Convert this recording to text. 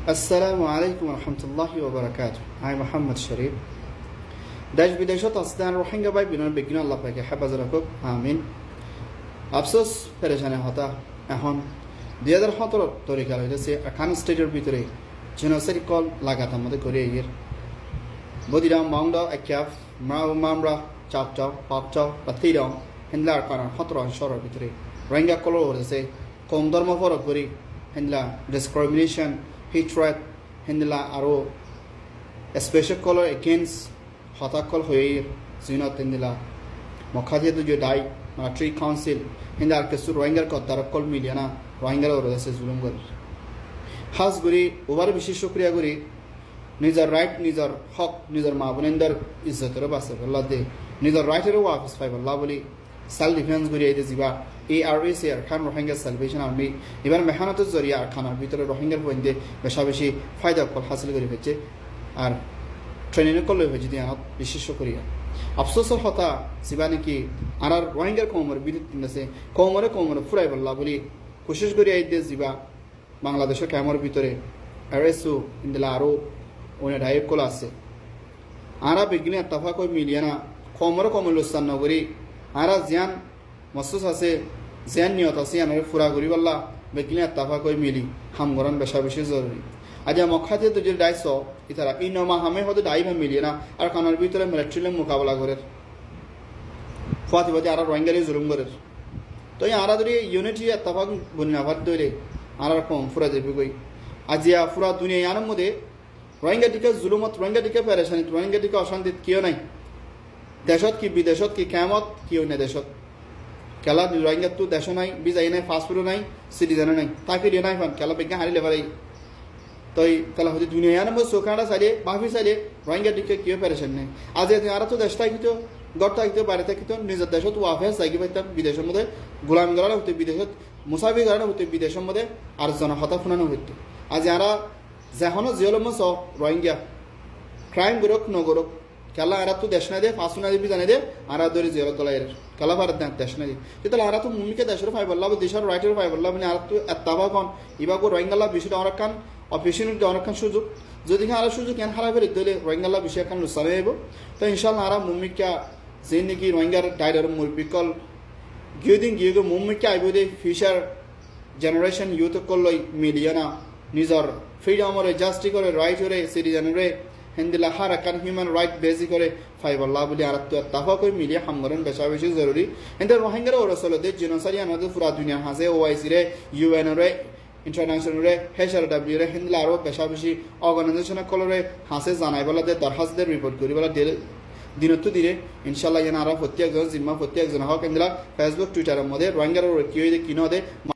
Assalamu alaikum wa rahmatullahi wa barakatuh. I'm Muhammad Sharif. দেশ বিদেশত আসদান রোহিঙ্গা ভাই বিনর বিজ্ঞান আল্লাহ পাকে হেফাজত রাখুক আমিন। আফসোস পেরেশানে হতা এখন 2017 তরিকা হইতেছে খান স্টেটের ভিতরে জেনোসাইড কল লাগাতার মধ্যে করে এর বদিরাম মাউন্ডা একাফ মামরা চাপটাও পাকটাও বা তিরাম হেনলার কারণ 17 শহরের ভিতরে রোহিঙ্গা কল হয়েছে কম ধর্ম ফরক করি হেনলা ডিসক্রিমিনেশন hatred হেনলা আরও স্পেশাল কল এগেনস্ট হতাকল হয়ে জিনত হেনলা মখাদিয়া দুজো ডাই মিলিটারি কাউন্সিল হেন্দা আর কিছু রোহিঙ্গার কদ্দার কল মিলিয়ানা রোহিঙ্গার ওর আছে জুলুম করে হাজ করি ওভার বেশি শুক্রিয়া করি নিজের রাইট নিজের হক নিজের মা বোনেন্দার ইজ্জতেরও বাঁচে বল্লা দে নিজের রাইটেরও ওয়াফিস পাই বল্লা বলি সেলফ ডিফেন্স করি এই যা ARS খান রোহিঙ্গা সালভেশন আর্মি এবার মেহনতের জরিয়া আর খানার ভিতরে রোহিঙ্গার বইন্দে বেশা বেশি ফায়দা কল হাসিল করে ফেলছে আর ট্রেনিং করলে হয়েছে দিয়ে আমার বিশেষ করিয়া আফসোসের হতা যা নাকি আর রোহিঙ্গার কমর বিদ্যুৎ আছে কমরে ফুরাই বললা বলি কোশিশ করি এই দেশ যা বাংলাদেশের ক্যামর ভিতরে আরএসও ইন্দিলা আরও অনেক ডাইভ কল আছে আরা বিজ্ঞানী তাফা কই মিলিয়ানা কমর লোসান নগরী আরা জিয়ান মসুস আছে জিয়ান নিয়ত আছে আমার ফুরা করি বললা বিজ্ঞানী তাফা কই মিলি হামগরণ বেশা বেশি জরুরি আজ মখাতে তো যে ডাইস ইতারা এই নমা হামে হয়তো ডাইভা মিলিয়ে না আর কানার ভিতরে মিলিটারি মোকাবেলা করে ফাতিবাতি আর রোহিঙ্গারি জুলুম করে তো এই আরা যদি ইউনিটি তাফাক বুনিয়াবাদ ধরে আর কম ফুরা যাবে কই আজিয়া ফুরা দুনিয়া ইয়ার মধ্যে রোহিঙ্গা টিকা জুলুমত রোহিঙ্গা টিকা পেরেশানি রোহিঙ্গা টিকা অশান্তি কিয় নাই দেশত কি বিদেশত কি কেমত কিয় নাই দেশত খেলা রোহিঙ্গা তো দেশ নাই বিজাই নাই পাসপোর্টও নাই সিটিজেনও নাই তাকে দিয়ে নাই ফান খেলা বিজ্ঞান হারিলে পারে তই তাহলে হয়তো দুনিয়ার মধ্যে চোখাটা চাইলে বাফি চাইলে রোহিঙ্গা টিকা কিয় পেরেশান নাই আজ আর তো দেশ থাকিত গড় থাকিত বাইরে থাকিত নিজের দেশত ওয়াফেস চাইকি পাইতাম বিদেশের মধ্যে গোলামি করা হতে বিদেশত মুসাফি করা হতে বিদেশের মধ্যে আর জনহতা ফুনানো হইতো আজ আরা যেখনো জিয়লম চ রোহিঙ্গা ক্রাইম করুক নগরুক খেলা আরা তো দেশ না দে ফাঁসু না দিবি জানে দে আরা ধরে জিয়ল গলায় খেলা ভারত দেশ না দিয়ে তাহলে আরা তো মুমিকে দেশের ফাই বললাম দেশের রাইটের ফাই বললাম মানে আর তো এত্তাবা কন ইবাগো রোহিঙ্গালা বিষয়টা অনেক কান অফিসিয়াল অনেক সুযোগ যদি আরা সুযোগ কেন হারা ফেলে দিলে রোহিঙ্গালা বিষয় কান লুসানে যাব তো ইনশাল্লাহ আরা মুমিকা যে নাকি রোহিঙ্গার ডাইডার মুরবিকল গিয়ে গিয়ে মুমিকে আইব দে ফিউচার জেনারেশন ইউথ করলই মিলিয়না নিজর ফ্রিডমরে জাস্টি করে রাইট হরে সিটিজেনরে হিন্দিলা হার একান হিউম্যান রাইট বেসি করে ফাইবল্লা বলি আর তাফা করে মিলিয়ে হামগরণ বেশা বেশি জরুরি কিন্তু রোহিঙ্গার ওর আসলে দে জিনোসাইড আমাদের পুরা দুনিয়া হাসে ওআইসি রে ইউএন রে ইন্টারন্যাশনাল রে HRW রে হিন্দিলা আরও বেশা বেশি অর্গানাইজেশন কলরে হাসে জানাই বলা দে দরখাস্তদের রিপোর্ট করি বলা দিনত দিলে ইনশাল্লাহ ইয়ান আরা প্রত্যেকজন জিম্মা প্রত্যেকজন হক হিন্দিলা ফেসবুক টুইটারের মধ্যে রোহিঙ্গার কি হয়ে কিনো দে